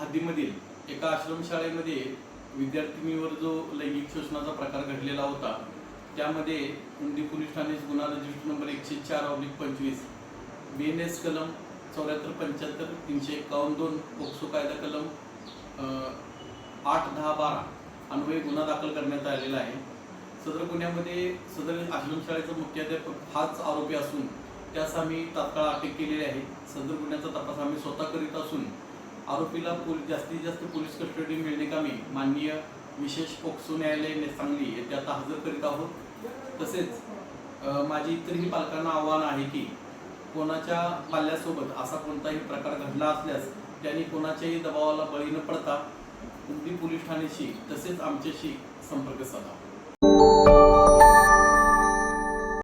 हद्दीमधील एका आश्रमशाळेमध्ये विद्यार्थिनीवर जो लैंगिक शोषणाचा प्रकार घडलेला होता, त्यामध्ये उंडी पोलीस ठाणे गुन्हा रजिस्टर नंबर 104/25, BNS कलम 74, 75, 351(2), पोक्सो कायदा कलम 8, 10, 12 अन्वये गुन्हा दाखल करण्यात आलेला आहे। सदर गुन्ह्यामध्ये सदर आश्रमशाळेचा मुख्याध्यापक हाच आरोपी असून त्यास आम्ही तात्काळ अटक केलेली आहे। सदर गुन्ह्याचा तपास आम्ही स्वतः करीत असून आरोपीला जास्तीत जास्त पोलीस कस्टडी मिळणेकामी माननीय विशेष पोक्सो न्यायालय सांगली येथे आता हजर करीत आहोत। तसेच माझी इतरही पालकांना आव्हान आहे की कोणाच्या पाल्यासोबत असा कोणताही प्रकार घडला असल्यास त्यांनी कोणाच्याही दबावाला बळी न पडता उंडी पोलीस ठाण्याशी तसेच आमच्याशी संपर्क साधावा।